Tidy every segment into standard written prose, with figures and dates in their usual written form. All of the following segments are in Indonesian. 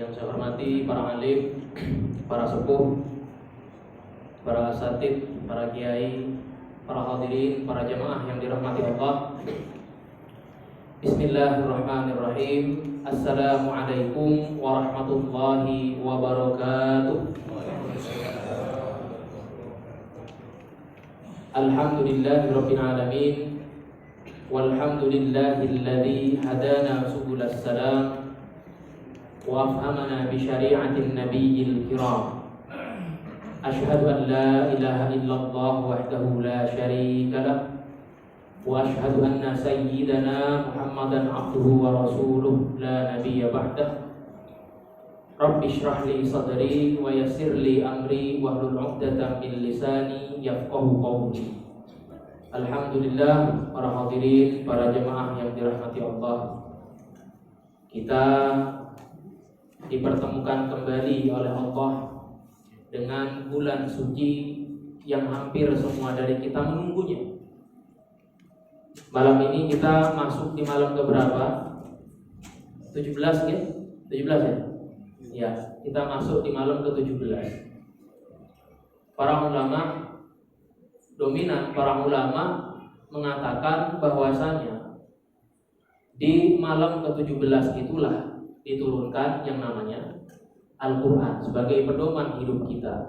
Yang saya hormati para alim, para sepuh, para asatid, para kiai, para hadirin, para jamaah yang dirahmati Allah. Bismillahirrahmanirrahim. Assalamualaikum warahmatullahi wabarakatuh. Alhamdulillahirabbil alamin. Walhamdulillahilladzi hadana subulas salam wa afhamana bi syari'atin nabiyil kiram. Asyhadu an la ilaha illallah wahdahu la syarika lah wa asyhadu anna sayyidana Muhammadan abduhu wa rasuluh la nabiyya ba'dah. Rabbi shrah li sadri wa yassir li amri wahlul 'uqdatam min lisani yafqahu qawli. Alhamdulillah, para hadirin, para jemaah yang dirahmati Allah. Kita dipertemukan kembali oleh Allah dengan bulan suci yang hampir semua dari kita menunggunya. Malam ini kita masuk di malam keberapa? 17 ya? 17 ya? Ya, kita masuk di malam ke-17. Para ulama dominan, para ulama mengatakan bahwasanya di malam ke-17 itulah diturunkan yang namanya Al-Quran sebagai pedoman hidup kita.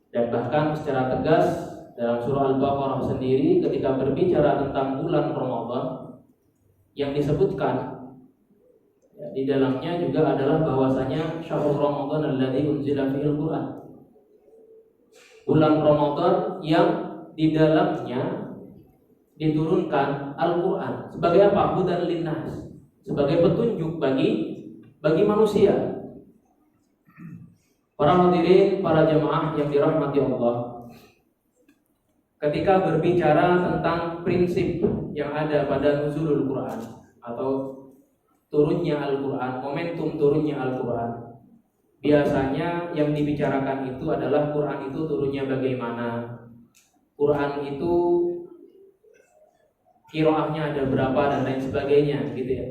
Dan bahkan secara tegas dalam surah Al-Baqarah sendiri ketika berbicara tentang bulan Ramadan, yang disebutkan di dalamnya juga adalah bahwasanya syahrul Ramadan alladzi unzila fihil Quran. Bulan Ramadan yang di dalamnya diturunkan Al-Quran sebagai apa? Hudan linnas, sebagai petunjuk bagi manusia. Para hadirin, para jemaah yang dirahmati Allah, ketika berbicara tentang prinsip yang ada pada nuzulul Quran atau turunnya Al-Quran, momentum turunnya Al-Quran, biasanya yang dibicarakan itu adalah Quran itu turunnya bagaimana, Quran itu qiraahnya ada berapa dan lain sebagainya, gitu ya.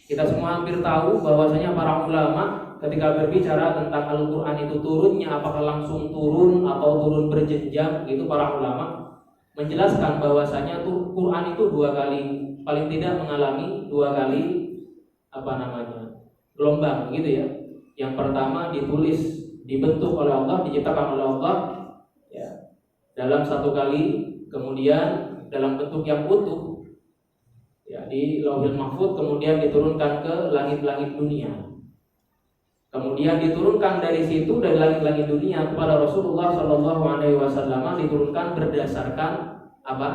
Kita semua hampir tahu bahwasanya para ulama ketika berbicara tentang Al-Quran itu turunnya apakah langsung turun atau turun berjenjang, gitu, para ulama menjelaskan bahwasanya Quran itu dua kali, paling tidak mengalami dua kali gelombang, gitu ya. Yang pertama ditulis, dibentuk oleh Allah, diciptakan oleh Allah ya, dalam satu kali, kemudian dalam bentuk yang utuh ya, di Lauhil Mahfuz, kemudian diturunkan ke langit-langit dunia. Kemudian diturunkan dari situ, dari langit-langit dunia kepada Rasulullah SAW, diturunkan berdasarkan apa?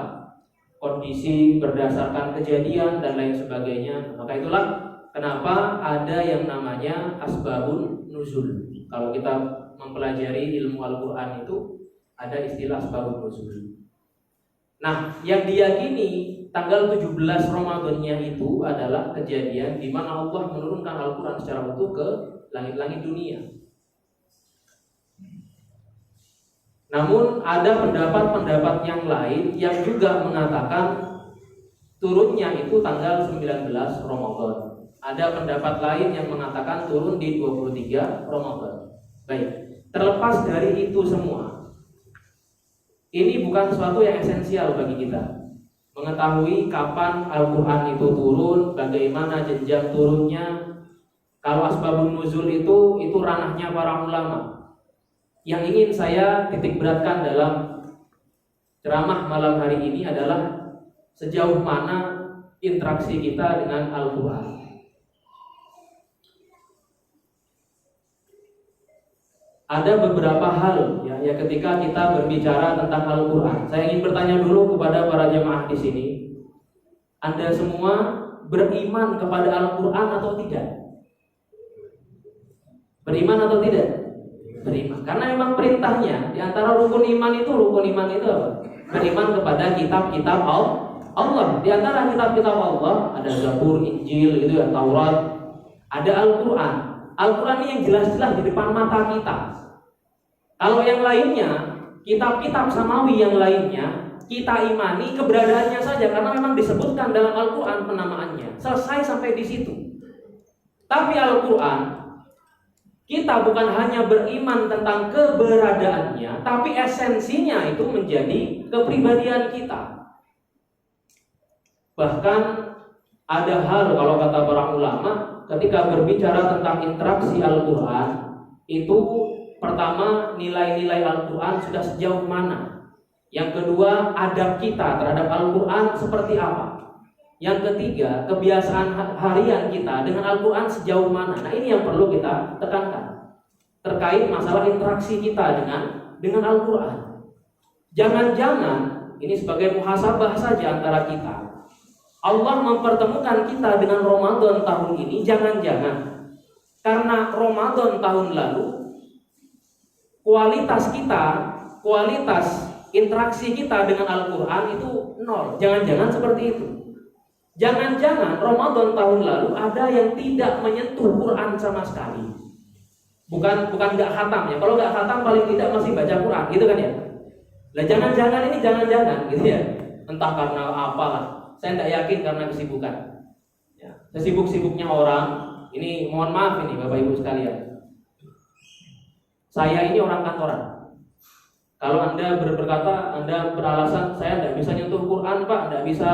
Kondisi, berdasarkan kejadian dan lain sebagainya. Maka itulah kenapa ada yang namanya asbabun nuzul. Kalau kita mempelajari ilmu Al-Quran itu ada istilah asbabun nuzul. Nah, yang diyakini tanggal 17 Ramadannya itu adalah kejadian di mana Allah menurunkan Al-Quran secara utuh ke langit-langit dunia. Namun ada pendapat-pendapat yang lain yang juga mengatakan turunnya itu tanggal 19 Ramadan. Ada pendapat lain yang mengatakan turun di 23 Ramadan. Baik, terlepas dari itu semua, ini bukan sesuatu yang esensial bagi kita. Mengetahui kapan Al-Quran itu turun, bagaimana jenjang turunnya. Kalau asbabun nuzul itu ranahnya para ulama. Yang ingin saya titik beratkan dalam ceramah malam hari ini adalah sejauh mana interaksi kita dengan Al-Quran. Ada beberapa hal ya ketika kita berbicara tentang Al-Quran. Saya ingin bertanya dulu kepada para jemaah di sini. Anda semua beriman kepada Al-Quran atau tidak? Beriman atau tidak? Beriman. Karena memang perintahnya di antara rukun iman itu apa? Beriman kepada kitab-kitab Allah. Di antara kitab-kitab Allah ada Zabur, Injil, gitu ya, Taurat, ada Al-Quran. Al-Quran ini yang jelas-jelas di depan mata kita. Kalau yang lainnya, kitab-kitab samawi yang lainnya, kita imani keberadaannya saja karena memang disebutkan dalam Al-Quran penamaannya. Selesai sampai di situ. Tapi Al-Quran, kita bukan hanya beriman tentang keberadaannya, tapi esensinya itu menjadi kepribadian kita. Bahkan ada hal, kalau kata para ulama, ketika berbicara tentang interaksi Al-Quran, itu pertama, nilai-nilai Al-Quran sudah sejauh mana. Yang kedua, adab kita terhadap Al-Quran seperti apa. Yang ketiga, kebiasaan harian kita dengan Al-Quran sejauh mana. Nah, ini yang perlu kita tekankan terkait masalah interaksi kita dengan Al-Quran. Jangan-jangan ini sebagai muhasabah saja antara kita. Allah mempertemukan kita dengan Ramadan tahun ini, jangan-jangan karena Ramadan tahun lalu kualitas kita, kualitas interaksi kita dengan Al-Quran itu nol. Jangan-jangan seperti itu. Jangan-jangan Ramadan tahun lalu ada yang tidak menyentuh Quran sama sekali. Bukan nggak khatam ya. Kalau nggak khatam paling tidak masih baca Quran, gitu kan ya. Nah, jangan-jangan ini jangan-jangan gitu ya. Entah karena apalah. Saya tidak yakin karena kesibukan. Ya, sesibuk-sibuknya orang. Ini mohon maaf ini Bapak Ibu sekalian. Saya ini orang kantoran. Kalau Anda berkata, Anda beralasan saya tidak bisa nyentuh Quran Pak, tidak bisa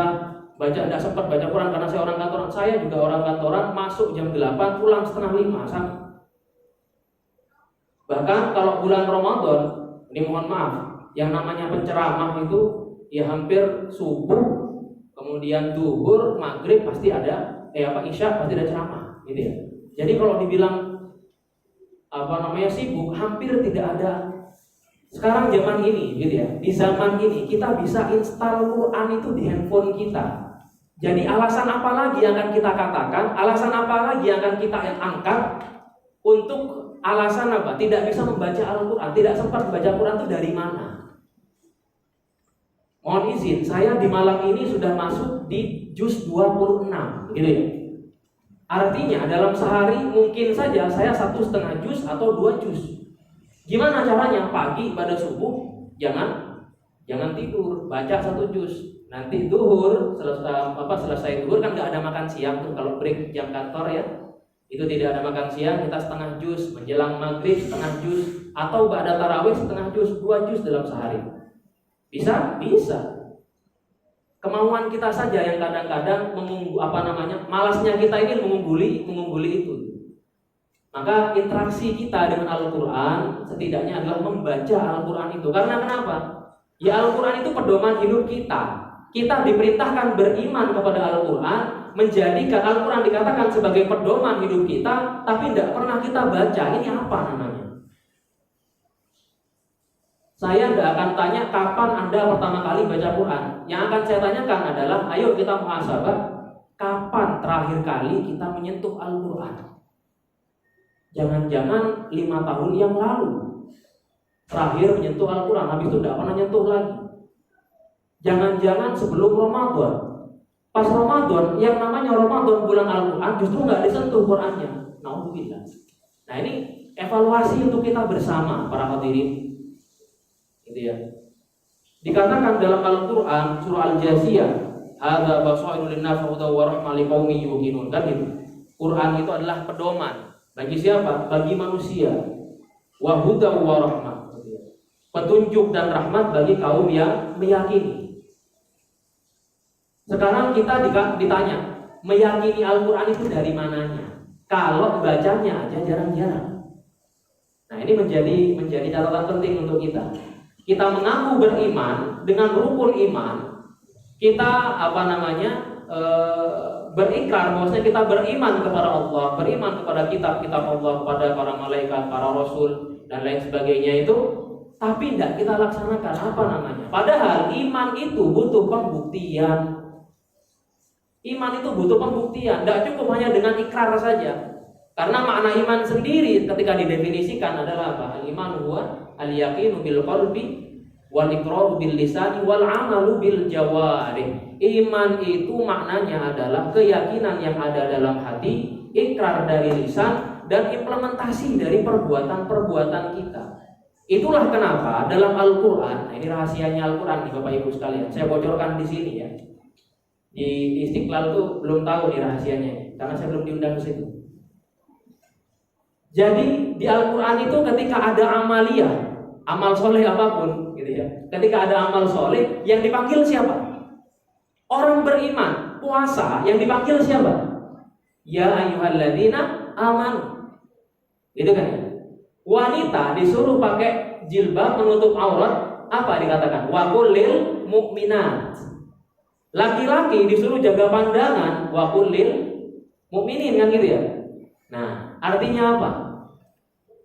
baca, tidak sempat baca Quran karena saya orang kantoran. Saya juga orang kantoran, masuk jam 8, pulang setengah 5 sama. Bahkan kalau bulan Ramadan, ini mohon maaf, yang namanya penceramah itu ya hampir subuh, kemudian duhur, maghrib pasti ada, isya pasti ada ceramah, gitu ya. Jadi kalau dibilang sibuk, hampir tidak ada. Sekarang zaman ini, gitu ya, di zaman ini kita bisa install Quran itu di handphone kita. Jadi alasan apa lagi yang akan kita katakan? Alasan apa lagi yang akan kita angkat untuk alasan apa? Tidak bisa membaca Al-Quran, tidak sempat membaca Quran itu dari mana? Mohon izin, saya di malam ini sudah masuk di juz 26, gitu ya. Artinya dalam sehari mungkin saja saya 1,5 juz atau 2 juz. Gimana caranya? Pagi pada subuh jangan tidur, baca 1 juz. Nanti duhur selesai duhur kan nggak ada makan siang tuh, kalau break jam kantor ya, itu tidak ada makan siang, kita 1/2 juz, menjelang maghrib 1/2 juz, atau ba'da tarawih 1/2 juz, 2 juz dalam sehari. Bisa. Kemauan kita saja yang kadang-kadang malasnya kita ini mengungguli itu. Maka interaksi kita dengan Al-Quran setidaknya adalah membaca Al-Quran itu. Karena kenapa? Ya Al-Quran itu pedoman hidup kita. Kita diperintahkan beriman kepada Al-Quran, menjadikan Al-Quran dikatakan sebagai pedoman hidup kita, tapi tidak pernah kita baca. Ini apa namanya? Saya tidak akan tanya kapan Anda pertama kali baca Quran. Yang akan saya tanyakan adalah, ayo kita muhasabah, kapan terakhir kali kita menyentuh Al-Quran? Jangan-jangan 5 tahun yang lalu terakhir menyentuh Al-Quran, habis itu tidak pernah nyentuh lagi. Jangan-jangan sebelum Ramadan, pas Ramadan, yang namanya Ramadan bulan Al-Quran justru nggak disentuh Qurannya. Nauzubillah. Nah, ini evaluasi untuk kita bersama para hadirin, gitu ya. Dikatakan dalam Al-Quran surah Al-Jasiyah, hadza basairul linnas wa rahmah liqaumin yuqinun, kan gitu. Quran itu adalah pedoman bagi siapa? Bagi manusia. Wa hudan wa rahmah, petunjuk dan rahmat bagi kaum yang meyakini. Sekarang kita ditanya, meyakini Al-Quran itu dari mananya? Kalau bacanya aja jarang-jarang. Nah, ini menjadi catatan penting untuk kita. Kita mengaku beriman dengan rukun iman. Kita berikrar bahwasanya kita beriman kepada Allah, beriman kepada kitab-kitab Allah, kepada para malaikat, para rasul dan lain sebagainya itu, tapi tidak kita laksanakan. Apa namanya? Padahal iman itu butuh pembuktian. Iman itu butuh pembuktian. Tidak cukup hanya dengan ikrar saja. Karena makna iman sendiri ketika didefinisikan adalah apa? Al-iman huwa al-yaqinu bil qalbi wal iqraru bil lisani wal amalu bil jawarih. Iman itu maknanya adalah keyakinan yang ada dalam hati, ikrar dari lisan, dan implementasi dari perbuatan-perbuatan kita. Itulah kenapa dalam Al-Quran, nah ini rahasianya Al-Quran nih Bapak Ibu sekalian, saya bocorkan di sini ya. Di Istiqlal tuh belum tahu nih rahasianya, karena saya belum diundang ke situ. Jadi di Al-Quran itu ketika ada amaliyah, amal soleh apapun, gitu ya. Ketika ada amal soleh, yang dipanggil siapa? Orang beriman. Puasa, yang dipanggil siapa? Ya ayyuhalladzina amanu. Gitu kan ya? Wanita disuruh pakai jilbab menutup aurat, apa dikatakan? Wa kullil mu'minat. Laki-laki disuruh jaga pandangan, wa kullil mu'minin, kan gitu ya. Nah, artinya apa?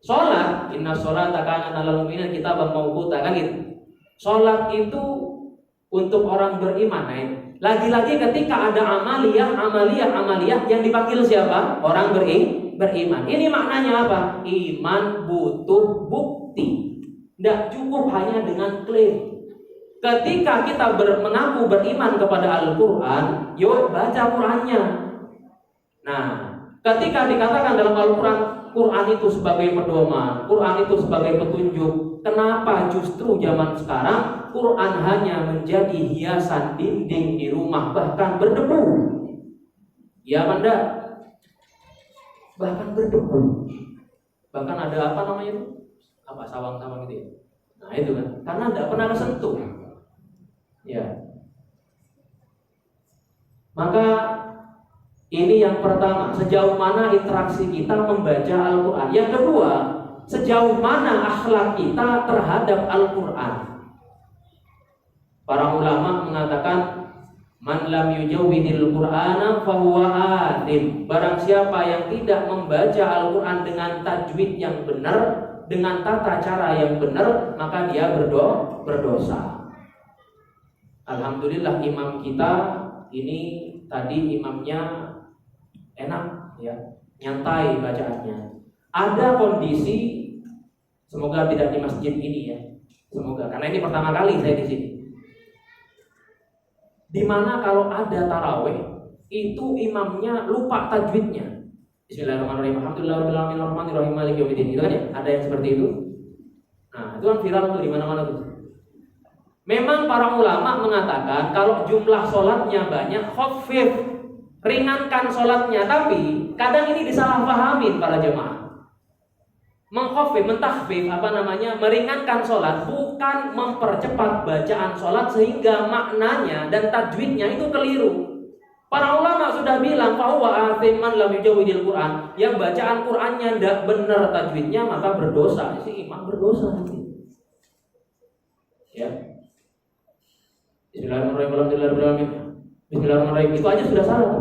Sholat, inna sholata kanat 'alal mu'minina kitaban mawquta, kan gitu. Sholat itu untuk orang beriman. Nah, lagi-lagi ketika ada amaliyah yang dipanggil siapa? Orang beriman. Ini maknanya apa? Iman butuh bukti. Tidak cukup hanya dengan klaim. Ketika kita mengaku beriman kepada Al-Quran, yuk baca Qurannya. Nah, ketika dikatakan dalam Al-Quran, Quran itu sebagai pedoman, Quran itu sebagai petunjuk, kenapa justru zaman sekarang Quran hanya menjadi hiasan dinding di rumah, bahkan berdebu? Ya Anda, bahkan berdebu. Bahkan ada apa namanya itu? Apa sawang-sawang itu ya? Nah itu kan, karena tidak pernah kesentuh. Ya. Maka ini yang pertama, sejauh mana interaksi kita membaca Al-Quran. Yang kedua, sejauh mana akhlak kita terhadap Al-Quran. Para ulama mengatakan, man lam yujawwidil Qur'ana fahuwa athim. Barang siapa yang tidak membaca Al-Quran dengan tajwid yang benar, dengan tata cara yang benar, maka dia berdosa. Alhamdulillah imam kita ini tadi imamnya enak ya, nyantai bacaannya. Ada kondisi, semoga tidak di masjid ini ya, semoga, karena ini pertama kali saya di sini. Dimana kalau ada taraweh itu imamnya lupa tajwidnya. Bismillahirrahmanirrahim. Alhamdulillahirabbil alamin arrahmanirrahim maliki yaumiddin. Itu kan ya? Ada yang seperti itu. Nah, itu kan viral tuh di mana-mana tuh. Memang para ulama mengatakan kalau jumlah sholatnya banyak, khafif, ringankan sholatnya. Tapi kadang ini disalahpahamin para jemaah. Mengkhafif, mentahfif, meringankan sholat, bukan mempercepat bacaan sholat sehingga maknanya dan tajwidnya itu keliru. Para ulama sudah bilang bahwa man lam yujawwidil Quran, yang bacaan Qurannya tidak benar tajwidnya maka berdosa. Si imam berdosa nanti. Ya. Bismillahirrahmanirrahim. Bismillahirrahmanirrahim. Itu aja sudah salah.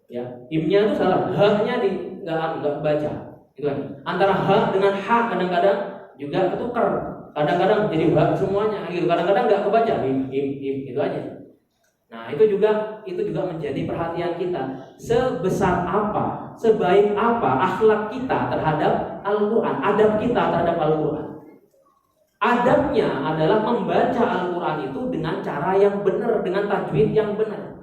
Ya, imnya itu salah, haknya enggak baca. Itu kan. Antara hak dengan hak kadang-kadang juga ketukar. Kadang-kadang jadi hak semuanya gitu. Kadang-kadang enggak kebaca. Im itu aja. Nah, itu juga menjadi perhatian kita. Sebesar apa, sebaik apa akhlak kita terhadap Al-Qur'an, adab kita terhadap Al-Qur'an. Adabnya adalah membaca Al-Quran itu dengan cara yang benar, dengan tajwid yang benar.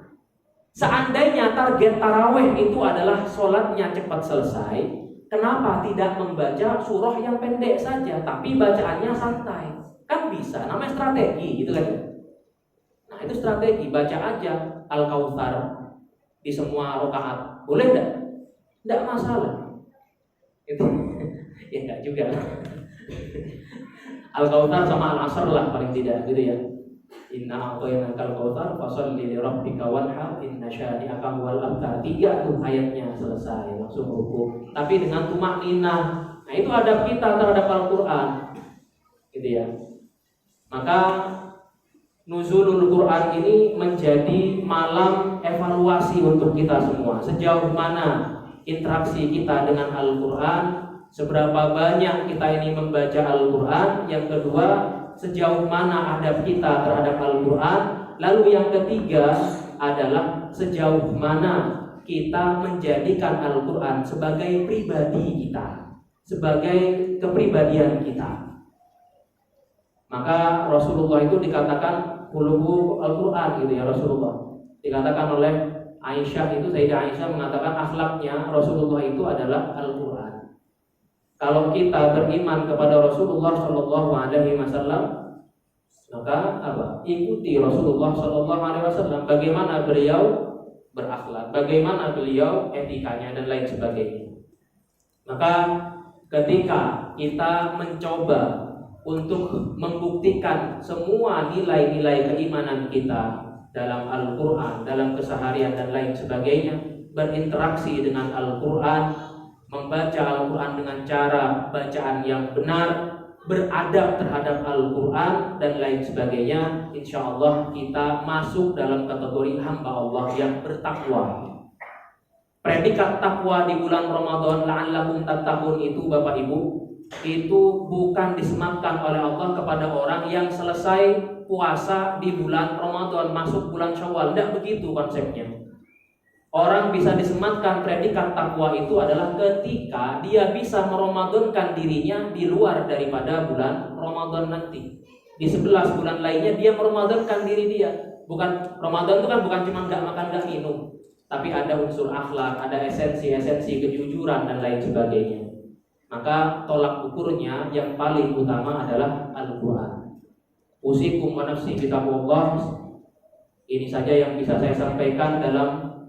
Seandainya target tarawih itu adalah sholatnya cepat selesai, kenapa tidak membaca surah yang pendek saja, tapi bacaannya santai? Kan bisa, namanya strategi gitu kan. Nah itu strategi, baca aja Al-Kautsar di semua rakaat, boleh enggak? Enggak masalah. Itu ya enggak juga. Al-Kautsar sama Al-Asr lah paling tidak gitu ya. Inna a'tainakal kautsar fasholli li rabbika wanhar inna syani'aka huwal abtar. 3 tuh ayatnya selesai, langsung ruku. Tapi dengan tumakninah. Nah, itu adab kita terhadap Al-Qur'an. Gitu ya. Maka nuzulul Qur'an ini menjadi malam evaluasi untuk kita semua. Sejauh mana interaksi kita dengan Al-Qur'an, seberapa banyak kita ini membaca Al-Quran. Yang kedua, sejauh mana adab kita terhadap Al-Quran. Lalu yang ketiga adalah sejauh mana kita menjadikan Al-Quran sebagai pribadi kita, sebagai kepribadian kita. Maka Rasulullah itu dikatakan qulubu Al-Quran gitu ya. Rasulullah dikatakan oleh Aisyah itu, Sayyidah Aisyah mengatakan akhlaknya Rasulullah itu adalah Al-Quran. Kalau kita beriman kepada Rasulullah Shallallahu Alaihi Wasallam, maka apa? Ikuti Rasulullah Shallallahu Alaihi Wasallam. Bagaimana beliau berakhlak, bagaimana beliau etikanya dan lain sebagainya. Maka ketika kita mencoba untuk membuktikan semua nilai-nilai keimanan kita dalam Al-Quran, dalam keseharian dan lain sebagainya, berinteraksi dengan Al-Quran, membaca Al-Quran dengan cara bacaan yang benar, beradab terhadap Al-Quran dan lain sebagainya, insya Allah kita masuk dalam kategori hamba Allah yang bertakwa. Predikat takwa di bulan Ramadan, la'allakum tattaqun, itu Bapak Ibu, itu bukan disematkan oleh Allah kepada orang yang selesai puasa di bulan Ramadan masuk bulan Syawal. Tidak begitu konsepnya. Orang bisa disematkan predikat takwa itu adalah ketika dia bisa meramadankan dirinya di luar daripada bulan Ramadan nanti. Di 11 bulan lainnya dia meramadankan diri dia. Bukan Ramadan itu kan bukan cuma nggak makan nggak minum, tapi ada unsur akhlak, ada esensi kejujuran dan lain sebagainya. Maka tolak ukurnya yang paling utama adalah Al-Quran. Usikum wa nafsi bitaqwallah. Ini saja yang bisa saya sampaikan dalam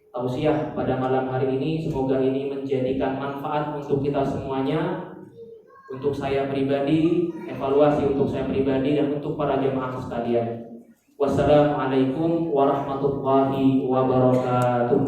tausiah pada malam hari ini. Semoga ini menjadikan manfaat untuk kita semuanya, untuk saya pribadi, evaluasi untuk saya pribadi dan untuk para jemaah sekalian. Wassalamualaikum warahmatullahi wabarakatuh.